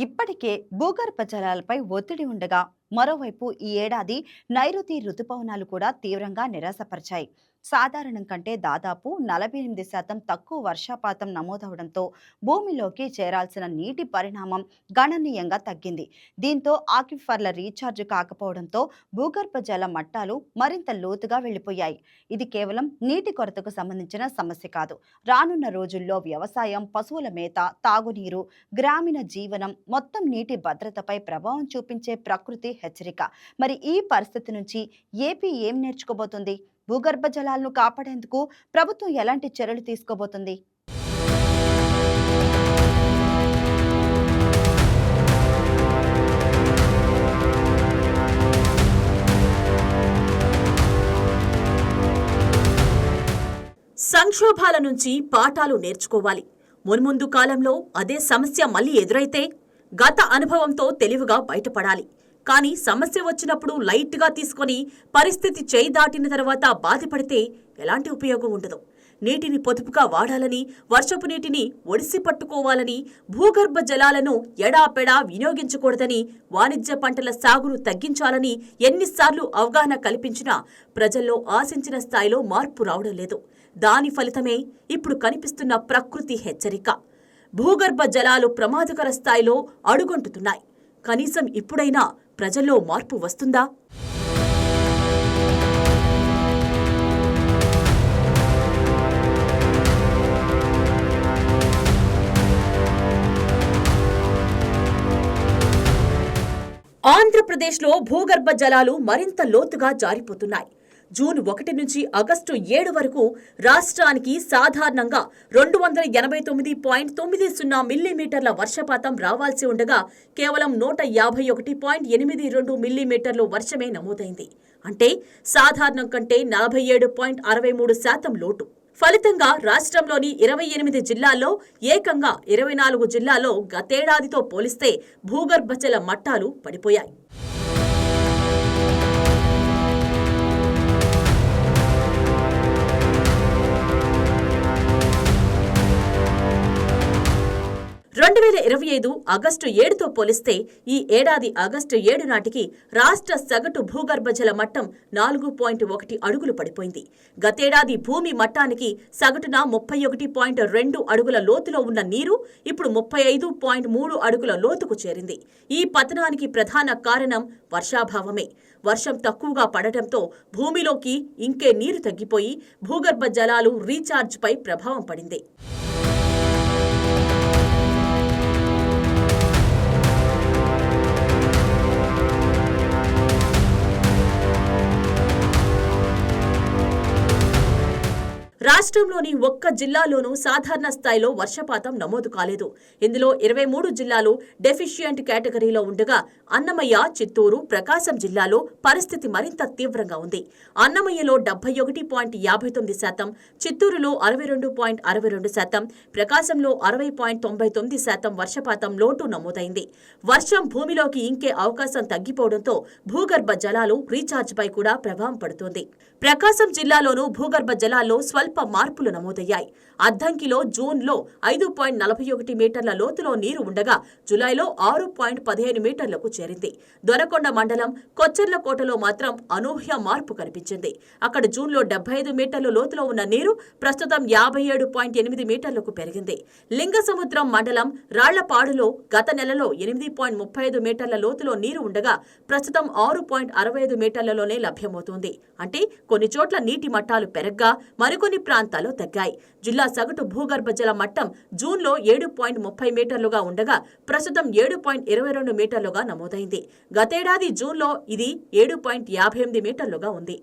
ఇప్పటికే భూగర్భ జలాలపై ఒత్తిడి ఉండగా మరోవైపు ఈ ఏడాది నైరుతి రుతుపవనాలు కూడా తీవ్రంగా నిరాశపరిచాయి. సాధారణం కంటే దాదాపు 48% తక్కువ వర్షపాతం నమోదవడంతో భూమిలోకి చేరాల్సిన నీటి పరిమాణం గణనీయంగా తగ్గింది. దీంతో ఆక్విఫర్ల రీఛార్జ్ కాకపోవడంతో భూగర్భ జల మట్టాలు మరింత లోతుగా వెళ్లిపోయాయి. ఇది కేవలం నీటి కొరతకు సంబంధించిన సమస్య కాదు. రానున్న రోజుల్లో వ్యవసాయం, పశువుల మేత, తాగునీరు, గ్రామీణ జీవనం మొత్తం నీటి భద్రతపై ప్రభావం చూపించే ప్రకృతి హెచ్చరిక. మరి ఈ పరిస్థితి నుంచి ఏపీ ఏం నేర్చుకోబోతుంది? భూగర్భ జలాలను కాపాడేందుకు ప్రభుత్వం ఎలాంటి చర్యలు తీసుకోబోతుంది? సంక్షోభాల నుంచి పాఠాలు నేర్చుకోవాలి. మున్ముందు కాలంలో అదే సమస్య మళ్లీ ఎదురైతే గత అనుభవంతో తెలివిగా బయటపడాలి. కానీ సమస్య వచ్చినప్పుడు లైట్గా తీసుకొని పరిస్థితి చేయి దాటిన తర్వాత బాధపడితే ఎలాంటి ఉపయోగం ఉండదు. నీటిని పొదుపుగా వాడాలని, వర్షపు నీటిని ఒడిసి పట్టుకోవాలని, భూగర్భ జలాలను ఎడాపెడా వినియోగించకూడదని, వాణిజ్య పంటల సాగును తగ్గించాలని ఎన్నిసార్లు అవగాహన కల్పించినా ప్రజల్లో ఆశించిన స్థాయిలో మార్పు రావడం లేదు. దాని ఫలితమే ఇప్పుడు కనిపిస్తున్న ప్రకృతి హెచ్చరిక. భూగర్భ జలాలు ప్రమాదకర స్థాయిలో అడుగంటుతున్నాయి. కనీసం ఇప్పుడైనా ప్రజల్లో మార్పు వస్తుందా? ఆంధ్రప్రదేశ్లో భూగర్భ జలాలు మరింత లోతుగా జారిపోతున్నాయి. జూన్ 1 నుంచి ఆగస్టు 7 వరకు రాష్ట్రానికి సాధారణంగా 289.90 మిల్లీమీటర్ల వర్షపాతం రావాల్సి ఉండగా కేవలం 151.82 మిల్లీమీటర్లు వర్షమే నమోదైంది. అంటే సాధారణం కంటే 47.63% లోటు. ఫలితంగా రాష్ట్రంలోని 28 జిల్లాల్లో ఏకంగా 24 జిల్లాల్లో గతేడాదితో పోలిస్తే భూగర్భ జల మట్టాలు పడిపోయాయి. ఆగస్టు 7తో పోలిస్తే ఈ ఏడాది ఆగస్టు 7 నాటికి రాష్ట్ర సగటు భూగర్భ జల మట్టం 4.1 అడుగులు పడిపోయింది. గతేడాది భూమి మట్టానికి సగటున 31.2 అడుగుల లోతులో ఉన్న నీరు ఇప్పుడు 35.3 అడుగుల లోతుకు చేరింది. ఈ పతనానికి ప్రధాన కారణం వర్షాభావమే. వర్షం తక్కువగా పడటంతో భూమిలోకి ఇంకే నీరు తగ్గిపోయి భూగర్భ జలాలు రీఛార్జ్పై ప్రభావం పడింది. రాష్ట్రంలోని ఒక్క జిల్లాలోనూ సాధారణ స్థాయిలో వర్షపాతం నమోదు కాలేదు. ఇందులో 23 జిల్లాలు డెఫిషియంట్ కేటగిరీలో ఉండగా అన్నమయ్య, చిత్తూరు, ప్రకాశం జిల్లాలో పరిస్థితి మరింత తీవ్రంగా ఉంది. అన్నమయ్యలో 71.59%, చిత్తూరులో 62.62%, ప్రకాశంలో 60.99% వర్షపాతం లోటు నమోదైంది. వర్షం భూమిలోకి ఇంకే అవకాశం తగ్గిపోవడంతో భూగర్భ జలాలు రీఛార్జ్పై కూడా ప్రభావం పడుతోంది. ప్రకాశం జిల్లాలోనూ భూగర్భ జలాల్లో స్వల్ప మార్పులు నమోదయ్యాయి. అద్దంకిలో జూన్లో 5.41 మీటర్ల లోతులో నీరు ఉండగా జులైలో 6.15 మీటర్లకు చేరింది. దొనకొండ మండలం కొచ్చెర్లకోటలో మాత్రం అనూహ్య మార్పు కనిపించింది. అక్కడ జూన్లో 75 మీటర్ల లోతులో ఉన్న నీరు ప్రస్తుతం 57.8 మీటర్లకు పెరిగింది. లింగసముద్రం మండలం రాళ్లపాడులో గత నెలలో 8.35 మీటర్ల లోతులో నీరు ఉండగా ప్రస్తుతం 6.65 మీటర్లలోనే లభ్యమవుతోంది. అంటే కొన్ని చోట్ల నీటి మట్టాలు పెరగ్గా మరికొన్ని ప్రాంతాల్లో తగ్గాయి. జిల్లా సగటు భూగర్భ జల మట్టం జూన్లో 7.30 మీటర్లుగా ఉండగా ప్రస్తుతం 7.22 మీటర్లుగా నమోదైంది. గతేడాది జూన్లో ఇది 7.58 మీటర్లుగా ఉంది.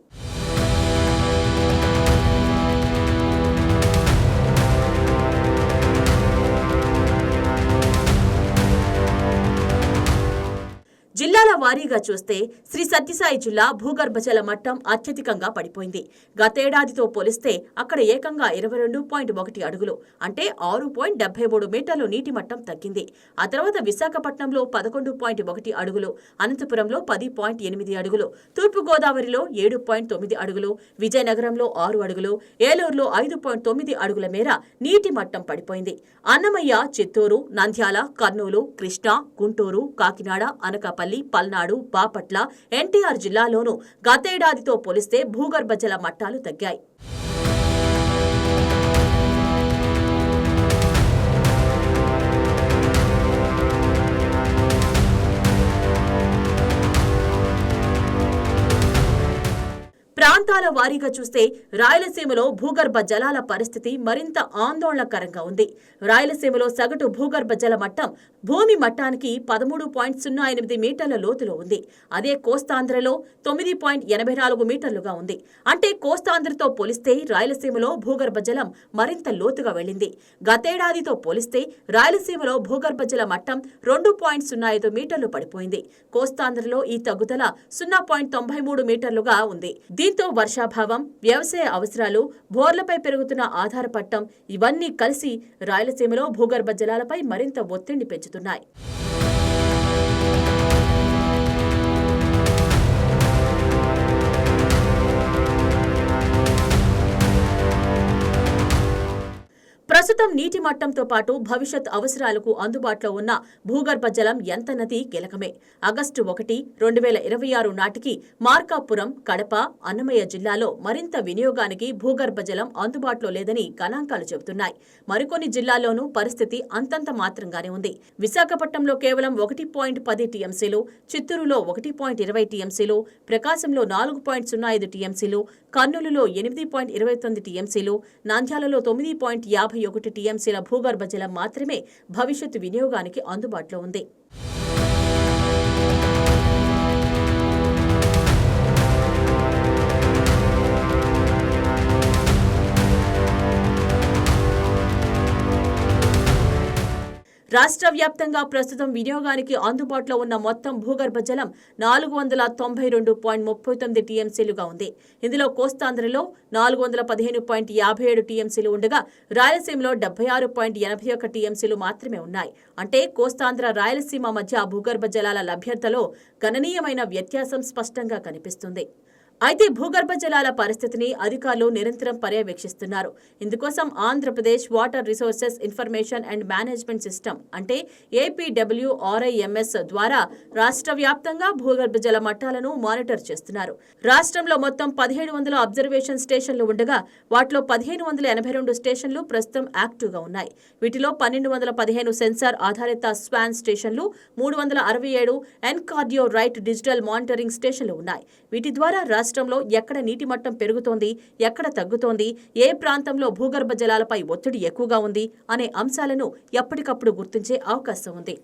జిల్లాల వారీగా చూస్తే శ్రీ సత్యసాయి జిల్లా భూగర్భ జల మట్టం అత్యధికంగా పడిపోయింది. గతేడాదితో పోలిస్తే అక్కడ ఏకంగా 22.1 అడుగులు అంటే 6.73 మీటర్లు నీటి మట్టం తగ్గింది. ఆ తర్వాత విశాఖపట్నంలో 11.1 అడుగులు, అనంతపురంలో 10.8 అడుగులు, తూర్పుగోదావరిలో 7.9 అడుగులు, విజయనగరంలో 6 అడుగులు, ఏలూరులో 5.9 అడుగుల మేర నీటి మట్టం పడిపోయింది. అన్నమయ్య, చిత్తూరు, నంద్యాల, కర్నూలు, కృష్ణా, గుంటూరు, కాకినాడ, అనకాపల్లి, పల్నాడు, బాపట్ల, ఎన్టీఆర్ జిల్లాలోనూ గతేడాదితో పోలిస్తే భూగర్భ జల మట్టాలు తగ్గాయి. ప్రాంతాల వారీగా చూస్తే రాయలసీమలో భూగర్భ జలాల పరిస్థితి మరింత ఆందోళనకరంగా ఉంది. రాయలసీమలో సగటు భూగర్భ జల మట్టం భూమి మట్టానికి 13.08 మీటర్ల లోతులో ఉంది. అదే కోస్తాంధ్రలో 9.84 మీటర్లుగా ఉంది. అంటే కోస్తాంధ్రతో పోలిస్తే రాయలసీమలో భూగర్భ జలం మరింత లోతుగా వెళ్లింది. గతేడాదితో పోలిస్తే రాయలసీమలో భూగర్భ జల మట్టం 2.05 మీటర్లు పడిపోయింది. కోస్తాంధ్రలో ఈ తగ్గుదల 0.93 మీటర్లుగా ఉంది. దీంతో వర్షాభావం, వ్యవసాయ అవసరాలు, బోర్లపై పెరుగుతున్న ఆధారపడటం ఇవన్నీ కలిసి రాయలసీమలో భూగర్భ జలాలపై మరింత ఒత్తిడిని పెంచుతున్నాయి. ప్రస్తుతం నీటి మట్టంతో పాటు భవిష్యత్ అవసరాలకు అందుబాటులో ఉన్న భూగర్భ జలం ఎంతన్నది కీలకమే. ఆగస్టు 1, 2026 నాటికి మార్కాపురం, కడప, అన్నమయ్య జిల్లాలో మరింత వినియోగానికి భూగర్భ జలం అందుబాటులో లేదని గణాంకాలు చెబుతున్నాయి. మరికొన్ని జిల్లాల్లోనూ పరిస్థితి అంతంత మాత్రంగానే ఉంది. విశాఖపట్నంలో కేవలం 1.10 టీఎంసీలు, చిత్తూరులో 1.20 టీఎంసీలు, ప్రకాశంలో 4.05 టీఎంసీలు, కర్నూలులో 8.29 టీఎంసీలు, నంద్యాలలో 9.51 టీఎంసీల భూగర్భ జలం మాత్రమే భవిష్యత్తు వినియోగానికి అందుబాటులో ఉంది. రాష్ట్ర వ్యాప్తంగా ప్రస్తుతం వినియోగానికి అందుబాటులో ఉన్న మొత్తం భూగర్భ జలం 492.39 టీఎంసీలుగా ఉంది. ఇందులో కోస్తాంధ్రలో 415.57 టీఎంసీలు ఉండగా రాయలసీమలో 76.81 టీఎంసీలు మాత్రమే ఉన్నాయి. అంటే కోస్తాంధ్ర, రాయలసీమ మధ్య భూగర్భ జలాల లభ్యతలో గణనీయమైన వ్యత్యాసం స్పష్టంగా కనిపిస్తుంది. అయితే భూగర్భ జలాల పరిస్థితిని అధికారులు నిరంతరం పర్యవేక్షిస్తున్నారు. ఇందుకోసం Andhra Pradesh water resources information and management system అంటే APWRIMS ద్వారా రాష్ట్ర వ్యాప్తంగా భూగర్భ జల మట్టాలను మానిటర్ చేస్తున్నారు. రాష్ట్రంలో మొత్తం 1700 అబ్జర్వేషన్ స్టేషన్లు ఉండగా వాటిలో 1582 స్టేషన్లు ప్రస్తుతం యాక్టివ్గా ఉన్నాయి. వీటిలో 1215 సెన్సార్ ఆధారిత స్వాన్ స్టేషన్లు, 367 ఎన్కార్డియో రైట్ డిజిటల్ మానిటరింగ్ స్టేషన్లు ఉన్నాయి. వీటి ద్వారా రాష్ట్రంలో ఎక్కడ నీటి మట్టం పెరుగుతోంది, ఎక్కడ తగ్గుతోంది, ఏ ప్రాంతంలో భూగర్భ జలాలపై ఒత్తిడి ఎక్కువగా ఉంది అనే అంశాలను ఎప్పటికప్పుడు గుర్తించే అవకాశం ఉంది.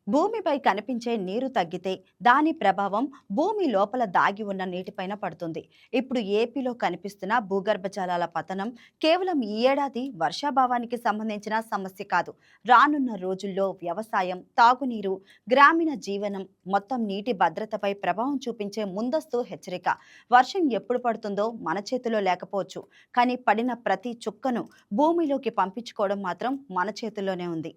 భూమిపై కనిపించే నీరు తగ్గితే దాని ప్రభావం భూమి లోపల దాగి ఉన్న నీటిపైన పడుతుంది. ఇప్పుడు ఏపీలో కనిపిస్తున్న భూగర్భ జలాల పతనం కేవలం ఈ ఏడాది వర్షాభావానికి సంబంధించిన సమస్య కాదు. రానున్న రోజుల్లో వ్యవసాయం, తాగునీరు, గ్రామీణ జీవనం, మొత్తం నీటి భద్రతపై ప్రభావం చూపించే ముందస్తు హెచ్చరిక. వర్షం ఎప్పుడు పడుతుందో మన చేతిలో లేకపోవచ్చు, కానీ పడిన ప్రతి చుక్కను భూమిలోకి పంపించుకోవడం మాత్రం మన చేతుల్లోనే ఉంది.